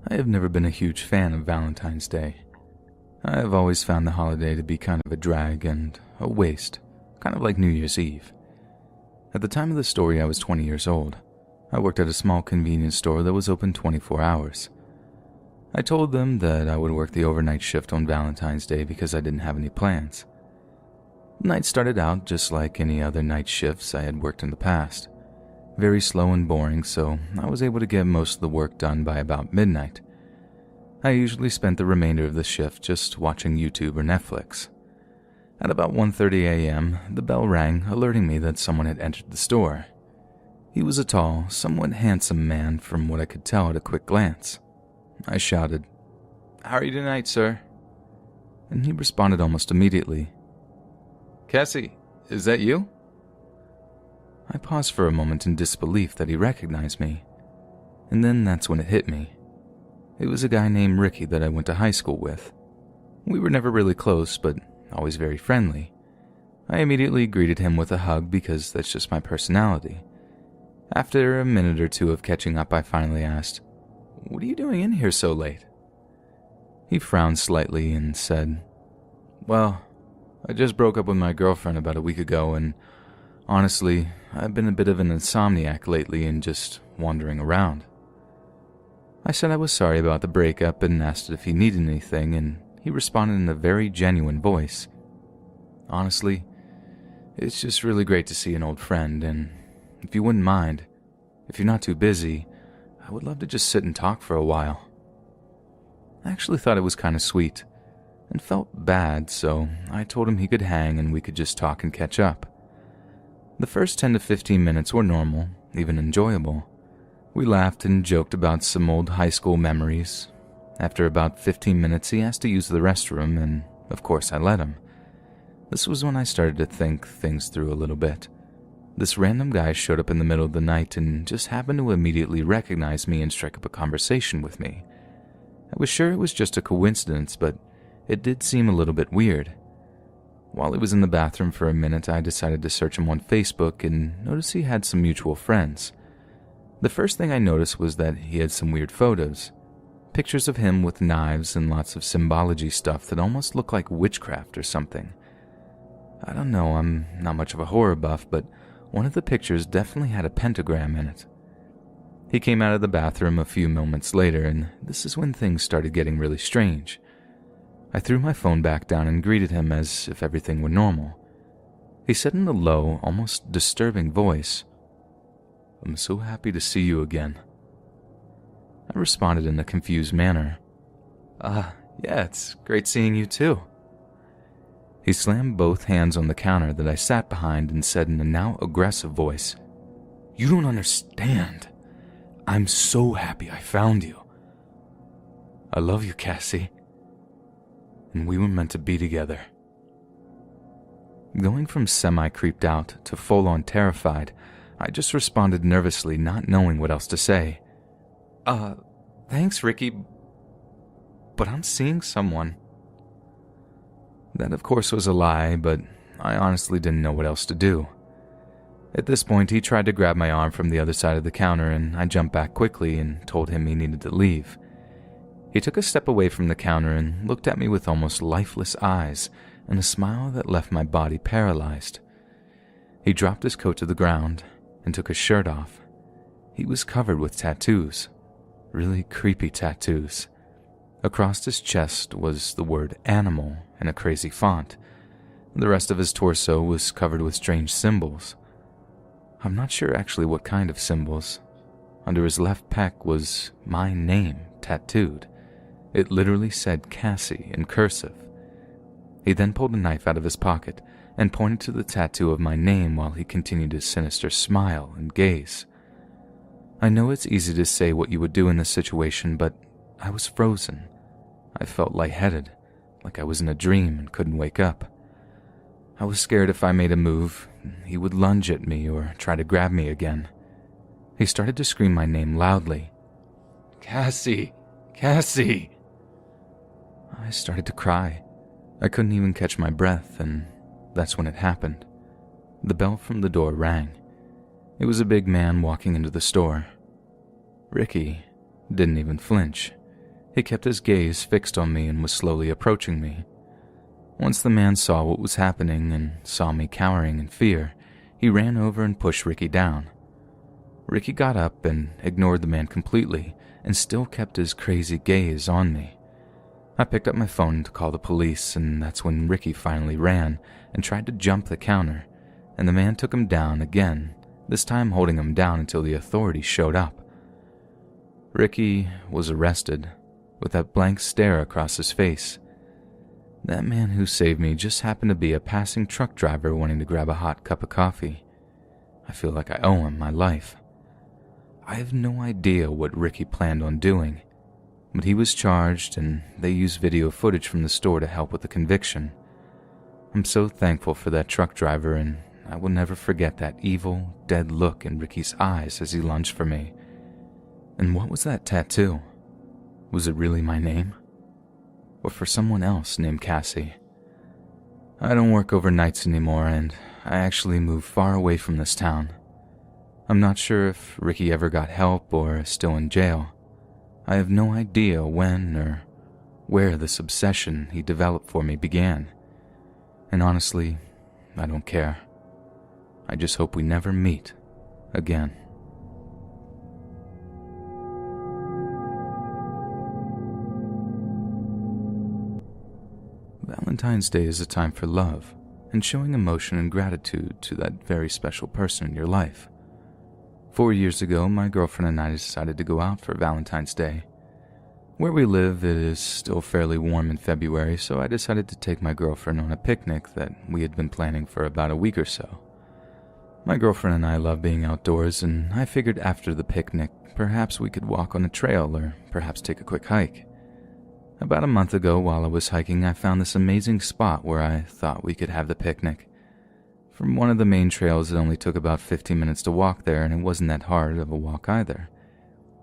I have never been a huge fan of Valentine's Day. I have always found the holiday to be kind of a drag and a waste, kind of like New Year's Eve. At the time of the story, I was 20 years old. I worked at a small convenience store that was open 24 hours. I told them that I would work the overnight shift on Valentine's Day because I didn't have any plans. The night started out just like any other night shifts I had worked in the past. Very slow and boring, so I was able to get most of the work done by about midnight. I usually spent the remainder of the shift just watching YouTube or Netflix. At about 1:30 a.m., the bell rang, alerting me that someone had entered the store. He was a tall, somewhat handsome man from what I could tell at a quick glance. I shouted, "How are you tonight, sir?" And he responded almost immediately, "Cassie, is that you?" I paused for a moment in disbelief that he recognized me, and then that's when it hit me. It was a guy named Ricky that I went to high school with. We were never really close, but always very friendly. I immediately greeted him with a hug because that's just my personality. After a minute or two of catching up, I finally asked, "What are you doing in here so late?" He frowned slightly and said, "Well, I just broke up with my girlfriend about a week ago, and honestly, I've been a bit of an insomniac lately and just wandering around." I said I was sorry about the breakup and asked if he needed anything, and he responded in a very genuine voice. "Honestly, it's just really great to see an old friend, and if you wouldn't mind, if you're not too busy, I would love to just sit and talk for a while." I actually thought it was kind of sweet, and felt bad, so I told him he could hang and we could just talk and catch up. The first 10 to 15 minutes were normal, even enjoyable. We laughed and joked about some old high school memories. After about 15 minutes, he asked to use the restroom, and of course I let him. This was when I started to think things through a little bit. This random guy showed up in the middle of the night and just happened to immediately recognize me and strike up a conversation with me. I was sure it was just a coincidence, but it did seem a little bit weird. While he was in the bathroom for a minute, I decided to search him on Facebook and noticed he had some mutual friends. The first thing I noticed was that he had some weird photos. Pictures of him with knives and lots of symbology stuff that almost looked like witchcraft or something. I don't know, I'm not much of a horror buff, but one of the pictures definitely had a pentagram in it. He came out of the bathroom a few moments later, and this is when things started getting really strange. I threw my phone back down and greeted him as if everything were normal. He said in a low, almost disturbing voice, "I'm so happy to see you again." I responded in a confused manner, Yeah, it's great seeing you too." He slammed both hands on the counter that I sat behind and said in a now aggressive voice, "You don't understand. I'm so happy I found you. I love you, Cassie. And we were meant to be together." Going from semi-creeped out to full-on terrified, I just responded nervously, not knowing what else to say. Thanks, Ricky, but I'm seeing someone." That, of course, was a lie, but I honestly didn't know what else to do. At this point, he tried to grab my arm from the other side of the counter, and I jumped back quickly and told him he needed to leave. He took a step away from the counter and looked at me with almost lifeless eyes and a smile that left my body paralyzed. He dropped his coat to the ground and took his shirt off. He was covered with tattoos, really creepy tattoos. Across his chest was the word animal in a crazy font. The rest of his torso was covered with strange symbols. I'm not sure actually what kind of symbols. Under his left pec was my name tattooed. It literally said Cassie in cursive. He then pulled a knife out of his pocket and pointed to the tattoo of my name while he continued his sinister smile and gaze. I know it's easy to say what you would do in this situation, but I was frozen. I felt lightheaded, like I was in a dream and couldn't wake up. I was scared if I made a move, he would lunge at me or try to grab me again. He started to scream my name loudly. "Cassie! Cassie!" I started to cry. I couldn't even catch my breath, and that's when it happened. The bell from the door rang. It was a big man walking into the store. Ricky didn't even flinch. He kept his gaze fixed on me and was slowly approaching me. Once the man saw what was happening and saw me cowering in fear, he ran over and pushed Ricky down. Ricky got up and ignored the man completely and still kept his crazy gaze on me. I picked up my phone to call the police, and that's when Ricky finally ran and tried to jump the counter, and the man took him down again, this time holding him down until the authorities showed up. Ricky was arrested, with that blank stare across his face. That man who saved me just happened to be a passing truck driver wanting to grab a hot cup of coffee. I feel like I owe him my life. I have no idea what Ricky planned on doing, but he was charged and they used video footage from the store to help with the conviction. I'm so thankful for that truck driver, and I will never forget that evil, dead look in Ricky's eyes as he lunged for me. And what was that tattoo? Was it really my name? Or for someone else named Cassie? I don't work overnights anymore, and I actually moved far away from this town. I'm not sure if Ricky ever got help or is still in jail. I have no idea when or where this obsession he developed for me began. And honestly, I don't care. I just hope we never meet again. Valentine's Day is a time for love and showing emotion and gratitude to that very special person in your life. 4 years ago, my girlfriend and I decided to go out for Valentine's Day. Where we live, it is still fairly warm in February, so I decided to take my girlfriend on a picnic that we had been planning for about a week or so. My girlfriend and I love being outdoors, and I figured after the picnic, perhaps we could walk on a trail or perhaps take a quick hike. About a month ago, while I was hiking, I found this amazing spot where I thought we could have the picnic. From one of the main trails, it only took about 15 minutes to walk there, and it wasn't that hard of a walk either.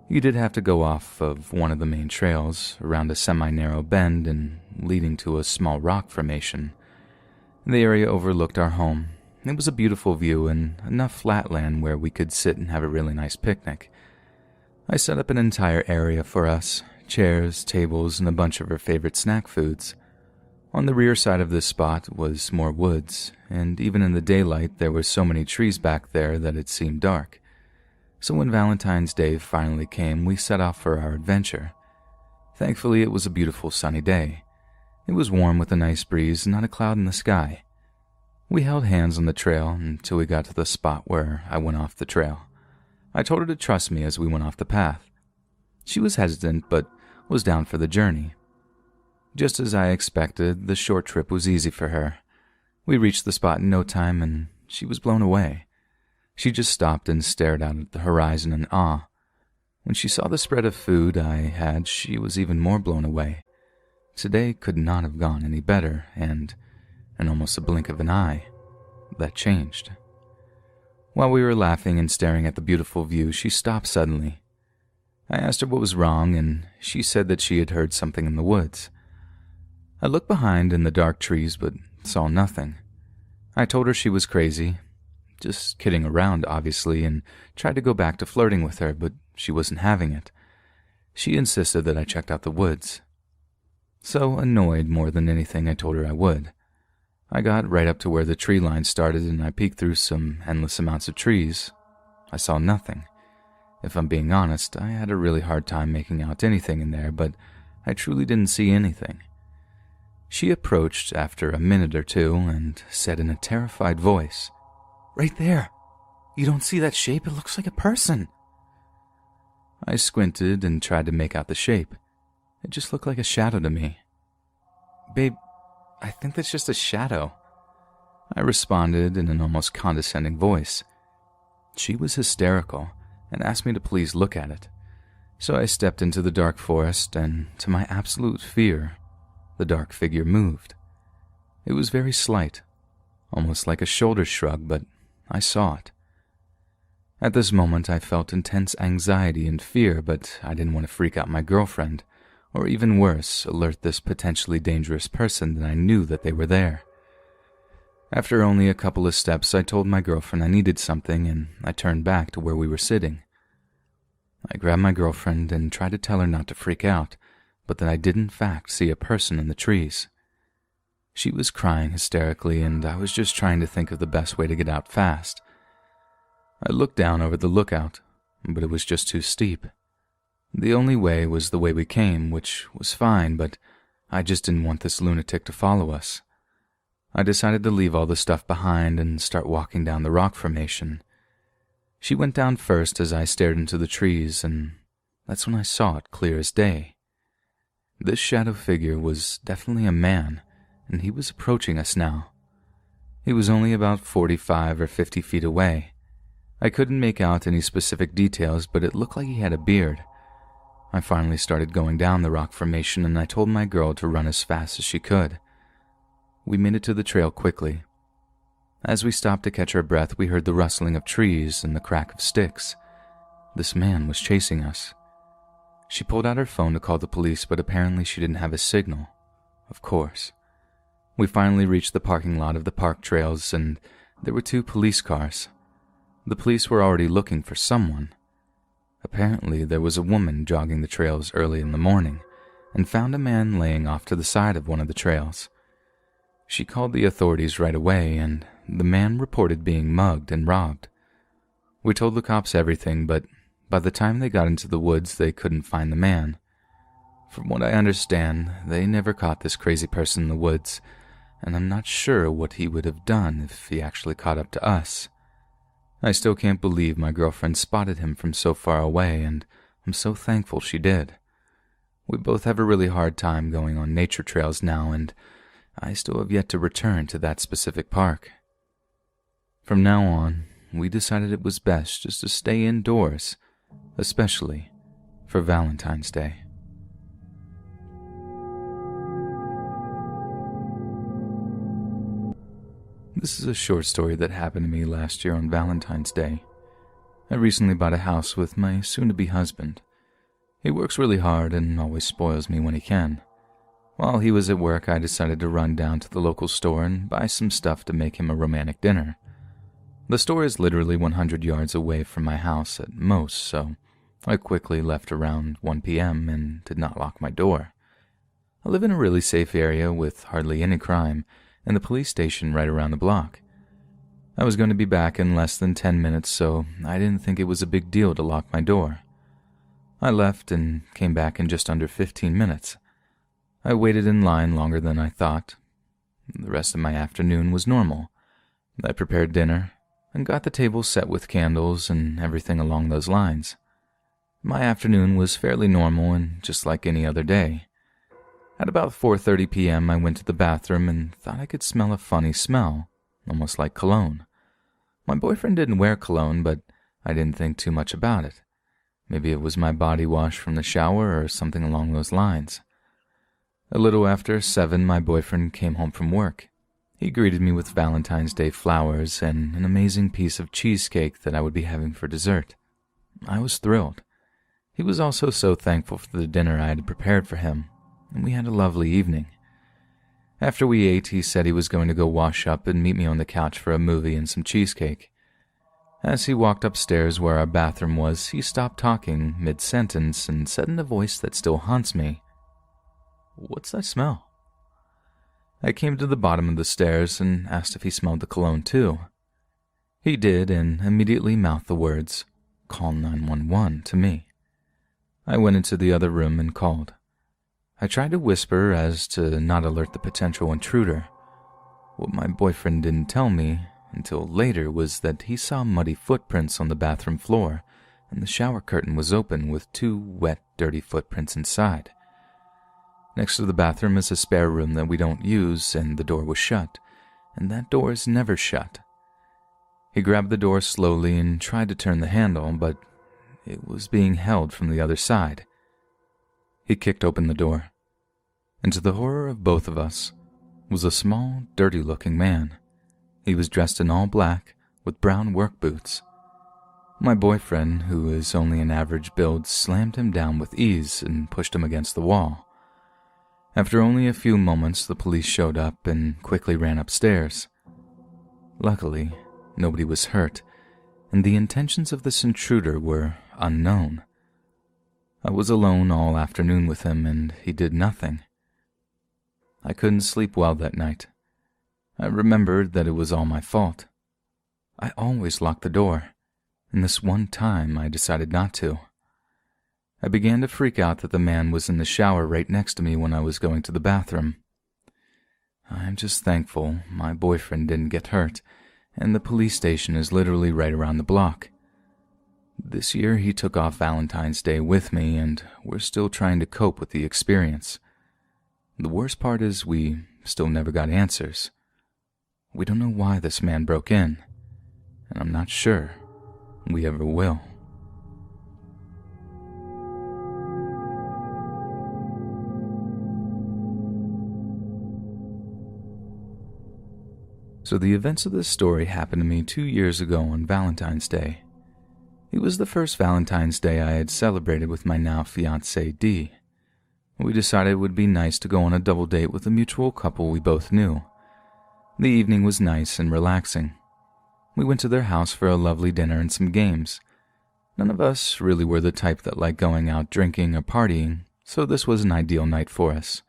You did have to go off of one of the main trails, around a semi-narrow bend and leading to a small rock formation. The area overlooked our home. It was a beautiful view and enough flat land where we could sit and have a really nice picnic. I set up an entire area for us, chairs, tables, and a bunch of our favorite snack foods. On the rear side of this spot was more woods, and even in the daylight there were so many trees back there that it seemed dark. So when Valentine's Day finally came, we set off for our adventure. Thankfully, it was a beautiful sunny day. It was warm with a nice breeze and not a cloud in the sky. We held hands on the trail until we got to the spot where I went off the trail. I told her to trust me as we went off the path. She was hesitant, but was down for the journey. Just as I expected, the short trip was easy for her. We reached the spot in no time, and she was blown away. She just stopped and stared out at the horizon in awe. When she saw the spread of food I had, she was even more blown away. Today could not have gone any better, and in almost a blink of an eye, that changed. While we were laughing and staring at the beautiful view, she stopped suddenly. I asked her what was wrong, and she said that she had heard something in the woods. I looked behind in the dark trees, but saw nothing. I told her she was crazy, just kidding around, obviously, and tried to go back to flirting with her, but she wasn't having it. She insisted that I checked out the woods. So, annoyed more than anything, I told her I would. I got right up to where the tree line started, and I peeked through some endless amounts of trees. I saw nothing. If I'm being honest, I had a really hard time making out anything in there, but I truly didn't see anything. She approached after a minute or two and said in a terrified voice, "Right there! You don't see that shape? It looks like a person!" I squinted and tried to make out the shape. It just looked like a shadow to me. "Babe, I think that's just a shadow," I responded in an almost condescending voice. She was hysterical and asked me to please look at it. So I stepped into the dark forest, and to my absolute fear, the dark figure moved. It was very slight, almost like a shoulder shrug, but I saw it. At this moment, I felt intense anxiety and fear, but I didn't want to freak out my girlfriend, or even worse, alert this potentially dangerous person that I knew that they were there. After only a couple of steps, I told my girlfriend I needed something, and I turned back to where we were sitting. I grabbed my girlfriend and tried to tell her not to freak out, but that I did in fact see a person in the trees. She was crying hysterically, and I was just trying to think of the best way to get out fast. I looked down over the lookout, but it was just too steep. The only way was the way we came, which was fine, but I just didn't want this lunatic to follow us. I decided to leave all the stuff behind and start walking down the rock formation. She went down first as I stared into the trees, and that's when I saw it clear as day. This shadow figure was definitely a man, and he was approaching us now. He was only about 45 or 50 feet away. I couldn't make out any specific details, but it looked like he had a beard. I finally started going down the rock formation, and I told my girl to run as fast as she could. We made it to the trail quickly. As we stopped to catch our breath, we heard the rustling of trees and the crack of sticks. This man was chasing us. She pulled out her phone to call the police, but apparently she didn't have a signal. Of course. We finally reached the parking lot of the park trails, and there were 2 police cars. The police were already looking for someone. Apparently, there was a woman jogging the trails early in the morning and found a man laying off to the side of one of the trails. She called the authorities right away, and the man reported being mugged and robbed. We told the cops everything, but by the time they got into the woods, they couldn't find the man. From what I understand, they never caught this crazy person in the woods, and I'm not sure what he would have done if he actually caught up to us. I still can't believe my girlfriend spotted him from so far away, and I'm so thankful she did. We both have a really hard time going on nature trails now, and I still have yet to return to that specific park. From now on, we decided it was best just to stay indoors, especially for Valentine's Day. This is a short story that happened to me last year on Valentine's Day. I recently bought a house with my soon-to-be husband. He works really hard and always spoils me when he can. While he was at work, I decided to run down to the local store and buy some stuff to make him a romantic dinner. The store is literally 100 yards away from my house at most, so I quickly left around 1 p.m. and did not lock my door. I live in a really safe area with hardly any crime, and the police station right around the block. I was going to be back in less than 10 minutes, so I didn't think it was a big deal to lock my door. I left and came back in just under 15 minutes. I waited in line longer than I thought. The rest of my afternoon was normal. I prepared dinner and got the table set with candles and everything along those lines. My afternoon was fairly normal and just like any other day. At about 4:30 p.m., I went to the bathroom and thought I could smell a funny smell, almost like cologne. My boyfriend didn't wear cologne, but I didn't think too much about it. Maybe it was my body wash from the shower or something along those lines. A little after 7, my boyfriend came home from work. He greeted me with Valentine's Day flowers and an amazing piece of cheesecake that I would be having for dessert. I was thrilled. He was also so thankful for the dinner I had prepared for him, and we had a lovely evening. After we ate, he said he was going to go wash up and meet me on the couch for a movie and some cheesecake. As he walked upstairs where our bathroom was, he stopped talking mid-sentence and said in a voice that still haunts me, "What's that smell?" I came to the bottom of the stairs and asked if he smelled the cologne too. He did and immediately mouthed the words, "Call 911" to me. I went into the other room and called. I tried to whisper as to not alert the potential intruder. What my boyfriend didn't tell me until later was that he saw muddy footprints on the bathroom floor, and the shower curtain was open with 2 wet, dirty footprints inside. Next to the bathroom is a spare room that we don't use, and the door was shut, and that door is never shut. He grabbed the door slowly and tried to turn the handle, but it was being held from the other side. He kicked open the door, and to the horror of both of us was a small, dirty-looking man. He was dressed in all black with brown work boots. My boyfriend, who is only an average build, slammed him down with ease and pushed him against the wall. After only a few moments, the police showed up and quickly ran upstairs. Luckily, nobody was hurt, and the intentions of this intruder were unknown. I was alone all afternoon with him, and he did nothing. I couldn't sleep well that night. I remembered that it was all my fault. I always locked the door, and this one time I decided not to. I began to freak out that the man was in the shower right next to me when I was going to the bathroom. I'm just thankful my boyfriend didn't get hurt, and the police station is literally right around the block. This year he took off Valentine's Day with me, and we're still trying to cope with the experience. The worst part is we still never got answers. We don't know why this man broke in, and I'm not sure we ever will. So the events of this story happened to me 2 years ago on Valentine's Day. It was the first Valentine's Day I had celebrated with my now fiancée Dee. We decided it would be nice to go on a double date with a mutual couple we both knew. The evening was nice and relaxing. We went to their house for a lovely dinner and some games. None of us really were the type that liked going out drinking or partying, so this was an ideal night for us.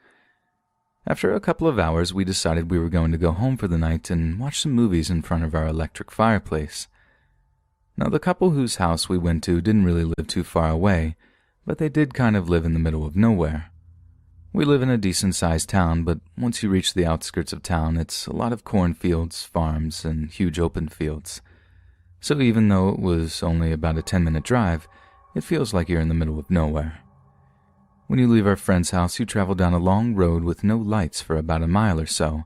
After a couple of hours, we decided we were going to go home for the night and watch some movies in front of our electric fireplace. Now, the couple whose house we went to didn't really live too far away, but they did kind of live in the middle of nowhere. We live in a decent-sized town, but once you reach the outskirts of town, it's a lot of cornfields, farms, and huge open fields. So even though it was only about a 10-minute drive, it feels like you're in the middle of nowhere. When you leave our friend's house, you travel down a long road with no lights for about a mile or so,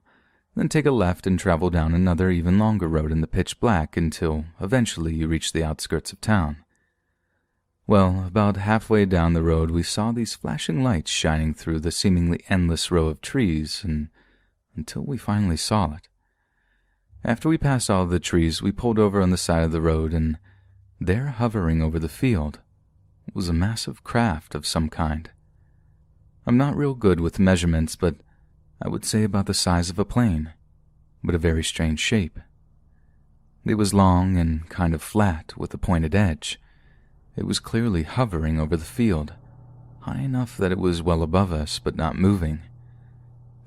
then take a left and travel down another even longer road in the pitch black until eventually you reach the outskirts of town. Well, about halfway down the road, we saw these flashing lights shining through the seemingly endless row of trees, and until we finally saw it. After we passed all of the trees, we pulled over on the side of the road, and there, hovering over the field, was a massive craft of some kind. I'm not real good with measurements, but I would say about the size of a plane, but a very strange shape. It was long and kind of flat with a pointed edge. It was clearly hovering over the field, high enough that it was well above us but not moving.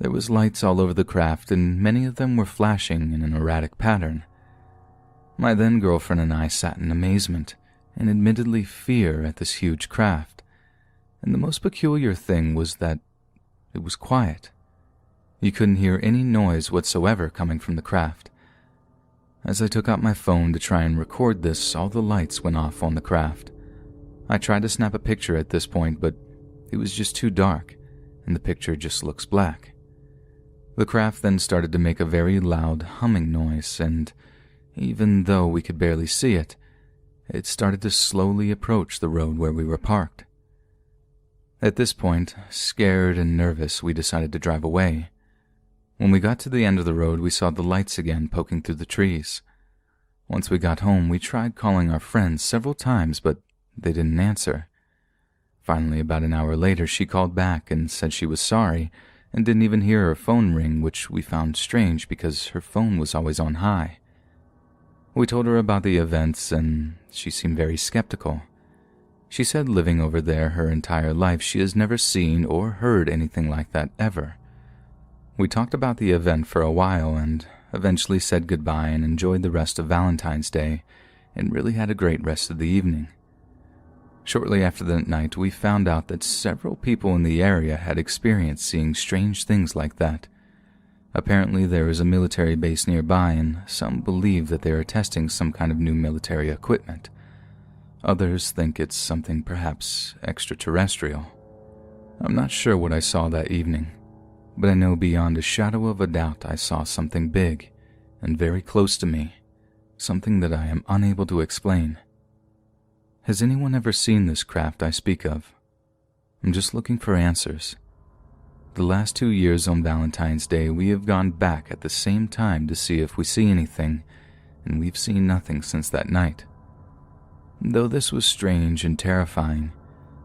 There was lights all over the craft, and many of them were flashing in an erratic pattern. My then-girlfriend and I sat in amazement and admittedly fear at this huge craft, and the most peculiar thing was that it was quiet. You couldn't hear any noise whatsoever coming from the craft. As I took out my phone to try and record this, all the lights went off on the craft. I tried to snap a picture at this point, but it was just too dark, and the picture just looks black. The craft then started to make a very loud humming noise, and even though we could barely see it, it started to slowly approach the road where we were parked. At this point, scared and nervous, we decided to drive away. When we got to the end of the road, we saw the lights again poking through the trees. Once we got home, we tried calling our friends several times, but they didn't answer. Finally, about an hour later, she called back and said she was sorry and didn't even hear her phone ring, which we found strange because her phone was always on high. We told her about the events, and she seemed very skeptical. She said living over there her entire life, she has never seen or heard anything like that ever. We talked about the event for a while and eventually said goodbye and enjoyed the rest of Valentine's Day and really had a great rest of the evening. Shortly after that night, we found out that several people in the area had experienced seeing strange things like that. Apparently, there is a military base nearby, and some believe that they are testing some kind of new military equipment. Others think it's something perhaps extraterrestrial. I'm not sure what I saw that evening, but I know beyond a shadow of a doubt I saw something big and very close to me, something that I am unable to explain. Has anyone ever seen this craft I speak of? I'm just looking for answers. The last 2 years on Valentine's Day, we have gone back at the same time to see if we see anything, and we've seen nothing since that night. Though this was strange and terrifying,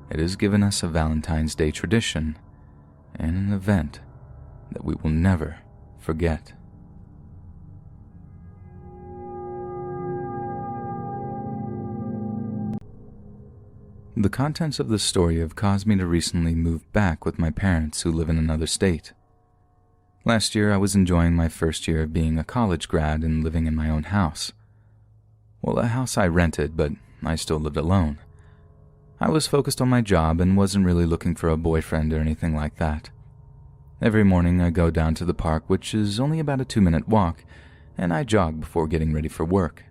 it has given us a Valentine's Day tradition and an event that we will never forget. The contents of the story have caused me to recently move back with my parents who live in another state. Last year, I was enjoying my first year of being a college grad and living in my own house. Well, a house I rented, but I still lived alone. I was focused on my job and wasn't really looking for a boyfriend or anything like that. Every morning I go down to the park, which is only about a 2-minute walk, and I jog before getting ready for work.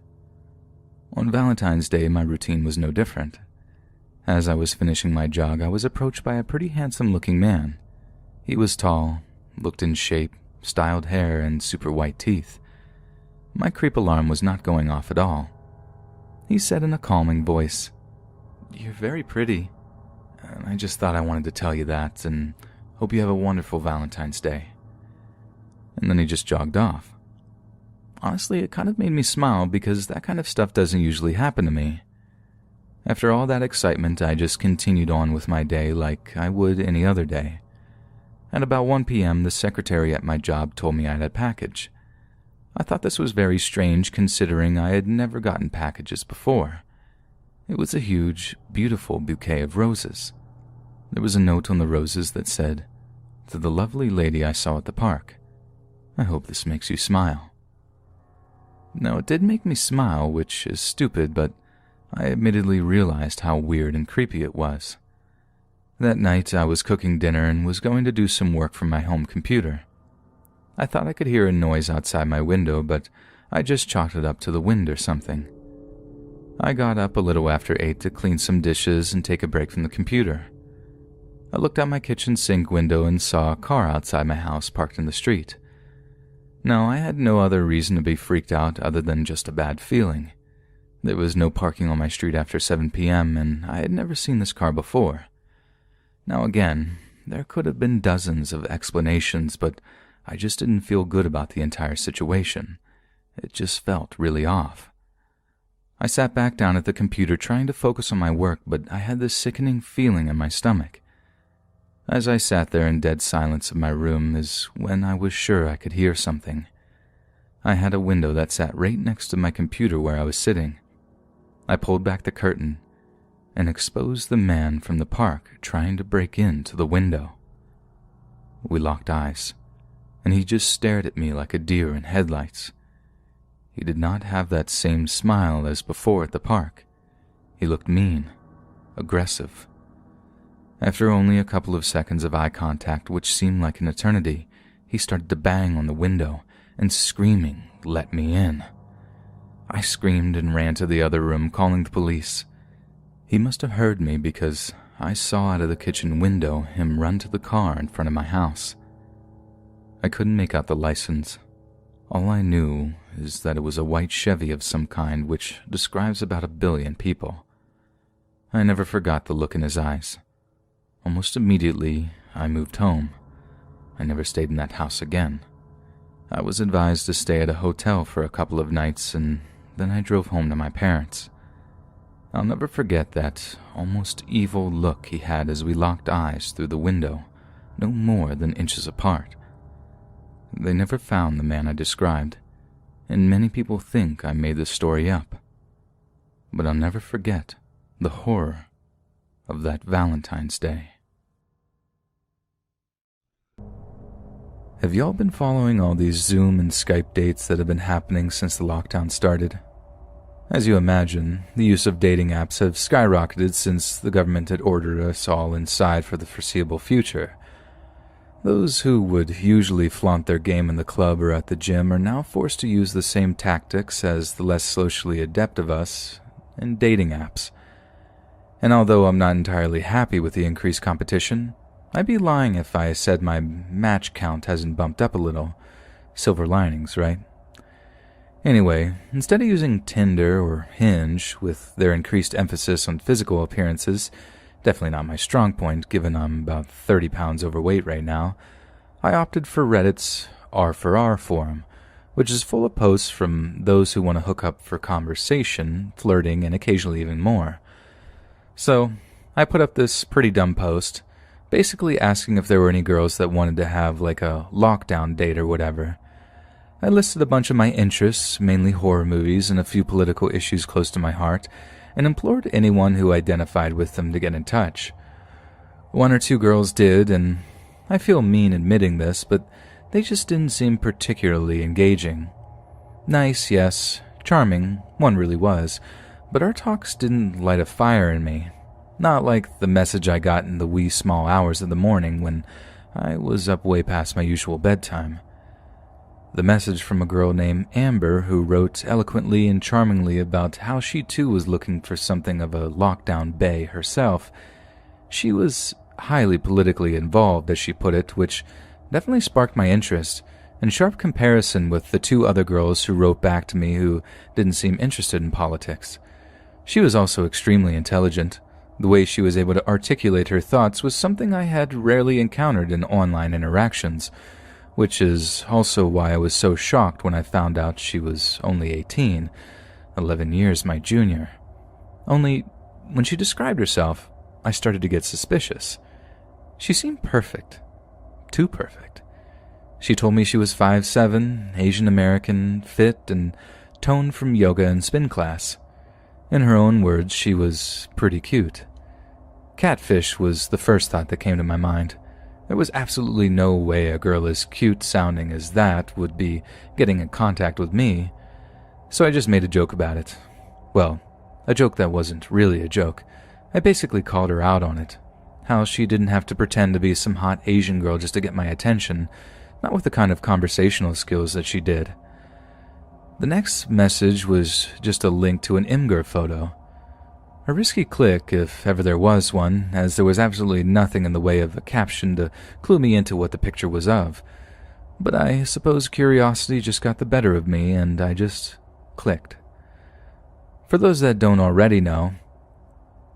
On Valentine's Day, my routine was no different. As I was finishing my jog, I was approached by a pretty handsome-looking man. He was tall, looked in shape, styled hair, and super white teeth. My creep alarm was not going off at all. He said in a calming voice, "You're very pretty, and I just thought I wanted to tell you that, and hope you have a wonderful Valentine's Day." And then he just jogged off. Honestly, it kind of made me smile because that kind of stuff doesn't usually happen to me. After all that excitement, I just continued on with my day like I would any other day. At about 1 p.m., the secretary at my job told me I had a package. I thought this was very strange considering I had never gotten packages before. It was a huge, beautiful bouquet of roses. There was a note on the roses that said, "To the lovely lady I saw at the park, I hope this makes you smile." Now, it did make me smile, which is stupid, but I admittedly realized how weird and creepy it was. That night, I was cooking dinner and was going to do some work from my home computer. I thought I could hear a noise outside my window, but I just chalked it up to the wind or something. I got up a little after 8 to clean some dishes and take a break from the computer. I looked out my kitchen sink window and saw a car outside my house parked in the street. Now, I had no other reason to be freaked out other than just a bad feeling. There was no parking on my street after 7 p.m., and I had never seen this car before. Now again, there could have been dozens of explanations, but I just didn't feel good about the entire situation. It just felt really off. I sat back down at the computer trying to focus on my work, but I had this sickening feeling in my stomach. As I sat there in dead silence of my room is when I was sure I could hear something. I had a window that sat right next to my computer where I was sitting. I pulled back the curtain and exposed the man from the park trying to break into the window. We locked eyes, and he just stared at me like a deer in headlights. He did not have that same smile as before at the park. He looked mean, aggressive. After only a couple of seconds of eye contact, which seemed like an eternity, he started to bang on the window and screaming, "Let me in." I screamed and ran to the other room, calling the police. He must have heard me because I saw out of the kitchen window him run to the car in front of my house. I couldn't make out the license. All I knew is that it was a white Chevy of some kind, which describes about 1 billion people. I never forgot the look in his eyes. Almost immediately, I moved home. I never stayed in that house again. I was advised to stay at a hotel for a couple of nights, and then I drove home to my parents. I'll never forget that almost evil look he had as we locked eyes through the window, no more than inches apart. They never found the man I described, and many people think I made this story up. But I'll never forget the horror of that Valentine's Day. Have y'all been following all these Zoom and Skype dates that have been happening since the lockdown started? As you imagine, the use of dating apps have skyrocketed since the government had ordered us all inside for the foreseeable future. Those who would usually flaunt their game in the club or at the gym are now forced to use the same tactics as the less socially adept of us in dating apps. And although I'm not entirely happy with the increased competition, I'd be lying if I said my match count hasn't bumped up a little. Silver linings, right? Anyway, instead of using Tinder or Hinge, with their increased emphasis on physical appearances, definitely not my strong point given I'm about 30 pounds overweight right now, I opted for Reddit's R4R forum, which is full of posts from those who want to hook up for conversation, flirting, and occasionally even more. So, I put up this pretty dumb post, basically asking if there were any girls that wanted to have like a lockdown date or whatever. I listed a bunch of my interests, mainly horror movies and a few political issues close to my heart, and implored anyone who identified with them to get in touch. One or two girls did, and I feel mean admitting this, but they just didn't seem particularly engaging. Nice, yes, charming, one really was, but our talks didn't light a fire in me. Not like the message I got in the wee small hours of the morning when I was up way past my usual bedtime. The message from a girl named Amber who wrote eloquently and charmingly about how she too was looking for something of a lockdown bae herself. She was highly politically involved, as she put it, which definitely sparked my interest, in sharp comparison with the two other girls who wrote back to me who didn't seem interested in politics. She was also extremely intelligent. The way she was able to articulate her thoughts was something I had rarely encountered in online interactions, which is also why I was so shocked when I found out she was only 18, 11 years my junior. Only, when she described herself, I started to get suspicious. She seemed perfect. Too perfect. She told me she was 5'7", Asian American, fit, and toned from yoga and spin class. In her own words, she was pretty cute. Catfish was the first thought that came to my mind. There was absolutely no way a girl as cute-sounding as that would be getting in contact with me, so I just made a joke about it. Well, a joke that wasn't really a joke. I basically called her out on it. How she didn't have to pretend to be some hot Asian girl just to get my attention, not with the kind of conversational skills that she did. The next message was just a link to an Imgur photo. A risky click, if ever there was one, as there was absolutely nothing in the way of a caption to clue me into what the picture was of. But I suppose curiosity just got the better of me, and I just clicked. For those that don't already know,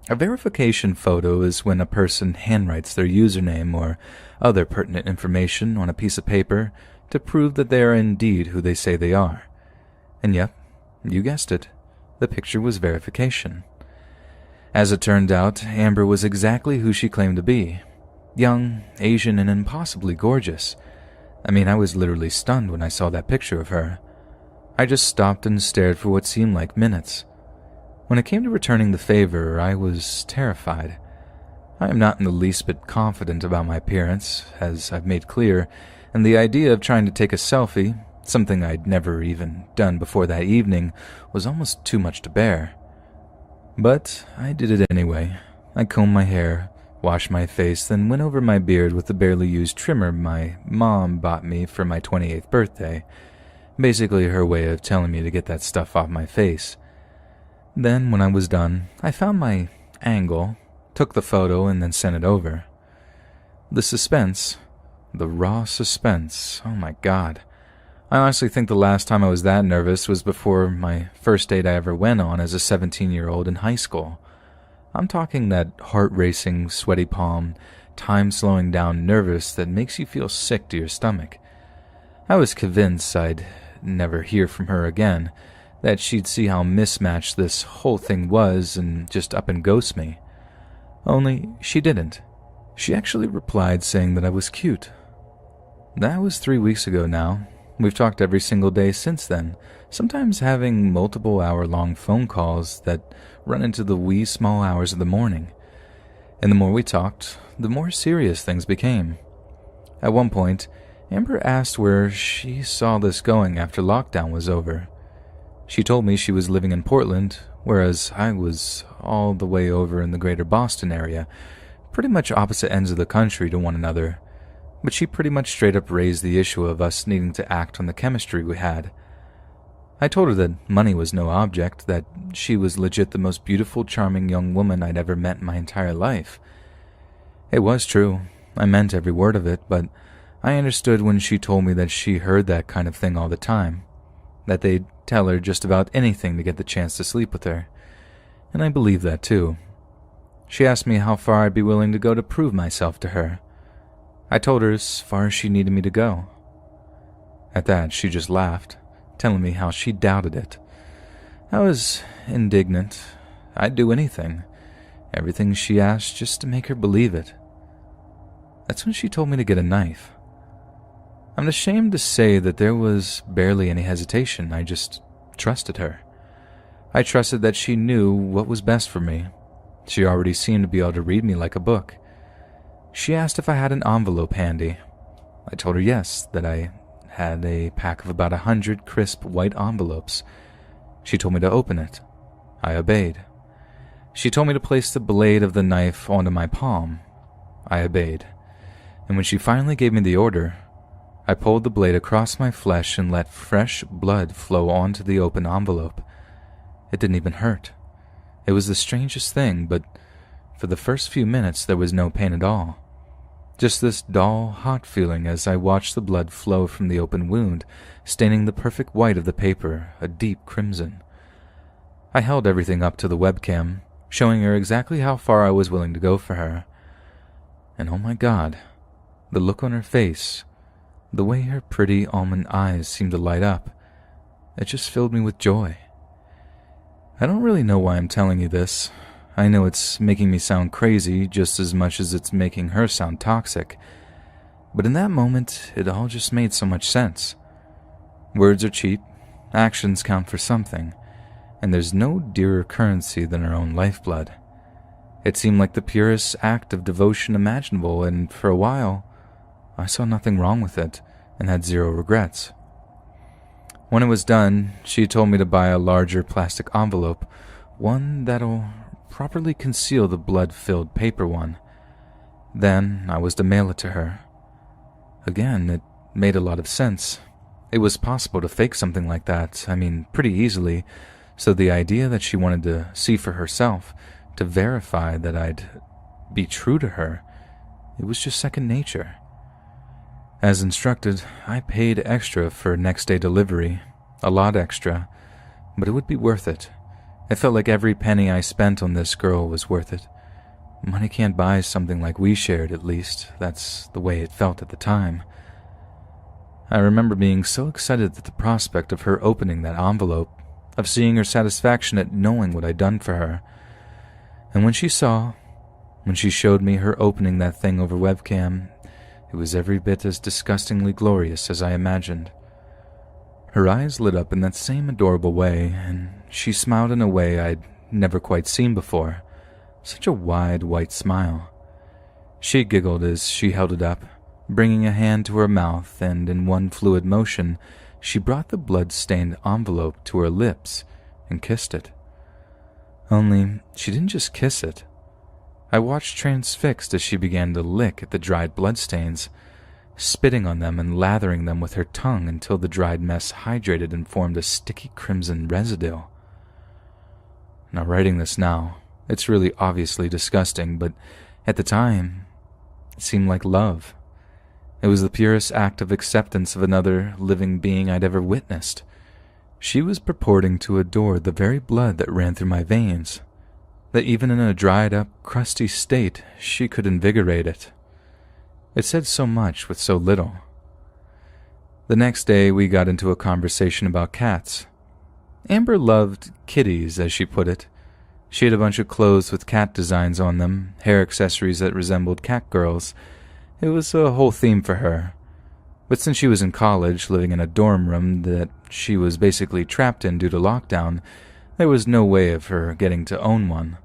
a verification photo is when a person handwrites their username or other pertinent information on a piece of paper to prove that they are indeed who they say they are. And yep, you guessed it, the picture was verification. As it turned out, Amber was exactly who she claimed to be. Young, Asian, and impossibly gorgeous. I mean, I was literally stunned when I saw that picture of her. I just stopped and stared for what seemed like minutes. When it came to returning the favor, I was terrified. I am not in the least bit confident about my appearance, as I've made clear, and the idea of trying to take a selfie, something I'd never even done before that evening, was almost too much to bear. But I did it anyway. I combed my hair, washed my face, then went over my beard with the barely used trimmer my mom bought me for my 28th birthday. Basically her way of telling me to get that stuff off my face. Then, when I was done, I found my angle, took the photo, and then sent it over. The suspense, the raw suspense, oh my god. I honestly think the last time I was that nervous was before my first date I ever went on as a 17-year-old in high school. I'm talking that heart-racing, sweaty palm, time-slowing down nervous that makes you feel sick to your stomach. I was convinced I'd never hear from her again, that she'd see how mismatched this whole thing was and just up and ghost me. Only she didn't. She actually replied saying that I was cute. That was 3 weeks ago now. We've talked every single day since then, sometimes having multiple hour-long phone calls that run into the wee small hours of the morning. And the more we talked, the more serious things became. At one point, Amber asked where she saw this going after lockdown was over. She told me she was living in Portland, whereas I was all the way over in the greater Boston area, pretty much opposite ends of the country to one another. But she pretty much straight up raised the issue of us needing to act on the chemistry we had. I told her that money was no object, that she was legit the most beautiful, charming young woman I'd ever met in my entire life. It was true. I meant every word of it, but I understood when she told me that she heard that kind of thing all the time, that they'd tell her just about anything to get the chance to sleep with her. And I believed that too. She asked me how far I'd be willing to go to prove myself to her. I told her as far as she needed me to go. At that, she just laughed, telling me how she doubted it. I was indignant. I'd do anything, everything she asked just to make her believe it. That's when she told me to get a knife. I'm ashamed to say that there was barely any hesitation. I just trusted her. I trusted that she knew what was best for me. She already seemed to be able to read me like a book. She asked if I had an envelope handy. I told her yes, that I had a pack of about 100 crisp white envelopes. She told me to open it. I obeyed. She told me to place the blade of the knife onto my palm. I obeyed. And when she finally gave me the order, I pulled the blade across my flesh and let fresh blood flow onto the open envelope. It didn't even hurt. It was the strangest thing, but for the first few minutes there was no pain at all. Just this dull, hot feeling as I watched the blood flow from the open wound, staining the perfect white of the paper a deep crimson. I held everything up to the webcam, showing her exactly how far I was willing to go for her. And oh my God, the look on her face, the way her pretty almond eyes seemed to light up, it just filled me with joy. I don't really know why I'm telling you this. I know it's making me sound crazy just as much as it's making her sound toxic. But in that moment, it all just made so much sense. Words are cheap, actions count for something, and there's no dearer currency than our own lifeblood. It seemed like the purest act of devotion imaginable, and for a while, I saw nothing wrong with it and had zero regrets. When it was done, she told me to buy a larger plastic envelope, one that'll properly conceal the blood-filled paper one. Then I was to mail it to her. Again, it made a lot of sense. It was possible to fake something like that, pretty easily, so the idea that she wanted to see for herself, to verify that I'd be true to her, it was just second nature. As instructed, I paid extra for next-day delivery, a lot extra, but it would be worth it. It felt like every penny I spent on this girl was worth it. Money can't buy something like we shared, at least. That's the way it felt at the time. I remember being so excited at the prospect of her opening that envelope, of seeing her satisfaction at knowing what I'd done for her. And when she showed me her opening that thing over webcam, it was every bit as disgustingly glorious as I imagined. Her eyes lit up in that same adorable way, and she smiled in a way I'd never quite seen before. Such a wide, white smile. She giggled as she held it up, bringing a hand to her mouth, and in one fluid motion, she brought the blood-stained envelope to her lips and kissed it. Only, she didn't just kiss it. I watched transfixed as she began to lick at the dried bloodstains, spitting on them and lathering them with her tongue until the dried mess hydrated and formed a sticky crimson residue. Now, writing this now, it's really obviously disgusting, but at the time, it seemed like love. It was the purest act of acceptance of another living being I'd ever witnessed. She was purporting to adore the very blood that ran through my veins, that even in a dried-up, crusty state, she could invigorate it. It said so much with so little. The next day, we got into a conversation about cats. Amber loved kitties, as she put it. She had a bunch of clothes with cat designs on them, hair accessories that resembled cat girls. It was a whole theme for her. But since she was in college, living in a dorm room that she was basically trapped in due to lockdown, there was no way of her getting to own one.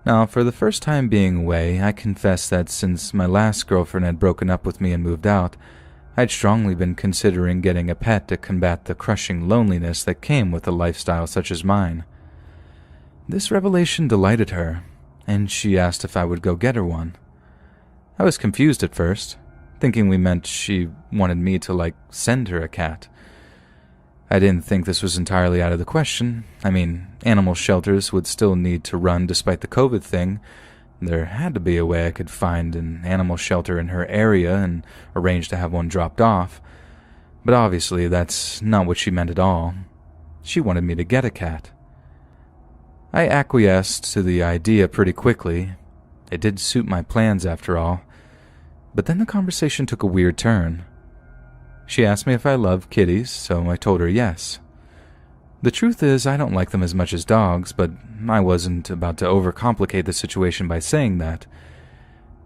Now, for the first time being away, I confess that since my last girlfriend had broken up with me and moved out, I'd strongly been considering getting a pet to combat the crushing loneliness that came with a lifestyle such as mine. This revelation delighted her, and she asked if I would go get her one. I was confused at first, thinking we meant she wanted me to, send her a cat. I didn't think this was entirely out of the question. Animal shelters would still need to run despite the COVID thing. There had to be a way I could find an animal shelter in her area and arrange to have one dropped off. But obviously that's not what she meant at all. She wanted me to get a cat. I acquiesced to the idea pretty quickly. It did suit my plans after all. But then the conversation took a weird turn. She asked me if I loved kitties, so I told her yes. The truth is, I don't like them as much as dogs, but I wasn't about to overcomplicate the situation by saying that.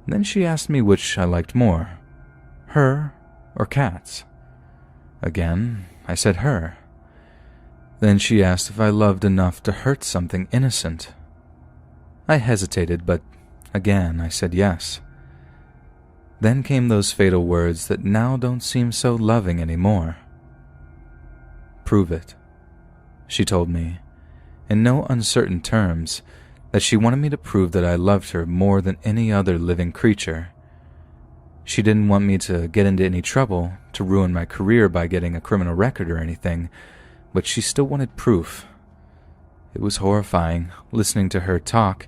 Then she asked me which I liked more, her or cats. Again, I said her. Then she asked if I loved enough to hurt something innocent. I hesitated, but again I said yes. Then came those fatal words that now don't seem so loving anymore. "Prove it," she told me, in no uncertain terms, that she wanted me to prove that I loved her more than any other living creature. She didn't want me to get into any trouble, to ruin my career by getting a criminal record or anything, but she still wanted proof. It was horrifying, listening to her talk.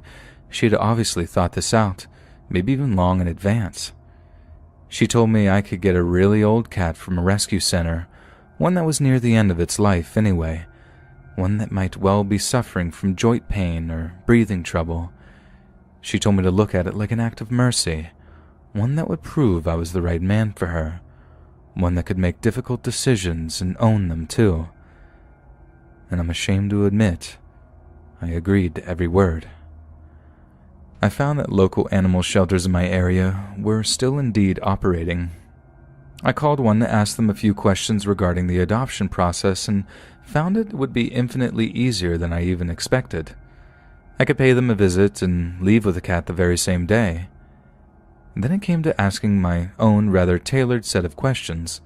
She had obviously thought this out, maybe even long in advance. She told me I could get a really old cat from a rescue center, one that was near the end of its life anyway, one that might well be suffering from joint pain or breathing trouble. She told me to look at it like an act of mercy, one that would prove I was the right man for her, one that could make difficult decisions and own them too. And I'm ashamed to admit, I agreed to every word. I found that local animal shelters in my area were still indeed operating. I called one to ask them a few questions regarding the adoption process and found it would be infinitely easier than I even expected. I could pay them a visit and leave with the cat the very same day. Then it came to asking my own rather tailored set of questions.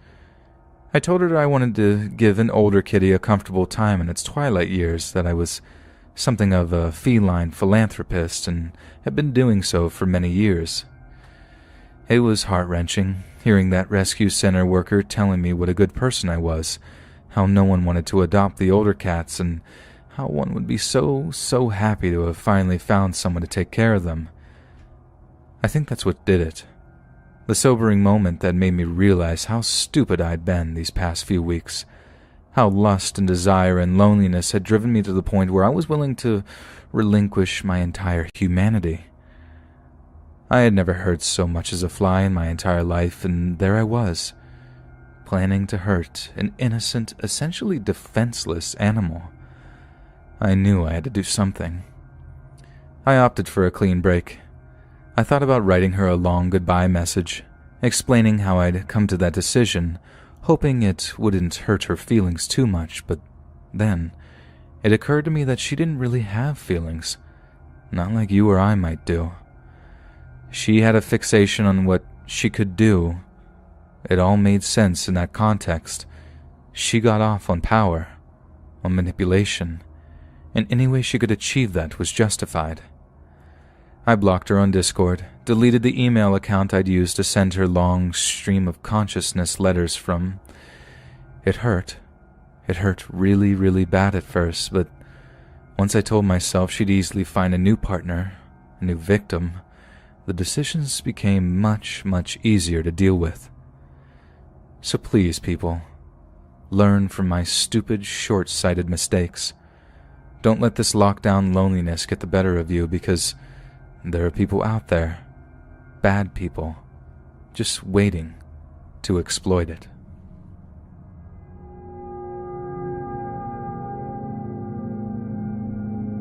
I told her I wanted to give an older kitty a comfortable time in its twilight years, that I was something of a feline philanthropist and had been doing so for many years. It was heart-wrenching, hearing that rescue center worker telling me what a good person I was, how no one wanted to adopt the older cats, and how one would be so happy to have finally found someone to take care of them. I think that's what did it. The sobering moment that made me realize how stupid I'd been these past few weeks, how lust and desire and loneliness had driven me to the point where I was willing to relinquish my entire humanity. I had never hurt so much as a fly in my entire life, and there I was, planning to hurt an innocent, essentially defenseless animal. I knew I had to do something. I opted for a clean break. I thought about writing her a long goodbye message, explaining how I'd come to that decision, hoping it wouldn't hurt her feelings too much, but then it occurred to me that she didn't really have feelings, not like you or I might do. She had a fixation on what she could do. It all made sense in that context. She got off on power, on manipulation, and any way she could achieve that was justified. I blocked her on Discord, deleted the email account I'd used to send her long stream of consciousness letters from. It hurt. It hurt really, really bad at first, but once I told myself she'd easily find a new partner, a new victim, the decisions became much easier to deal with. So please, people, learn from my stupid, short-sighted mistakes. Don't let this lockdown loneliness get the better of you, because there are people out there, bad people, just waiting to exploit it.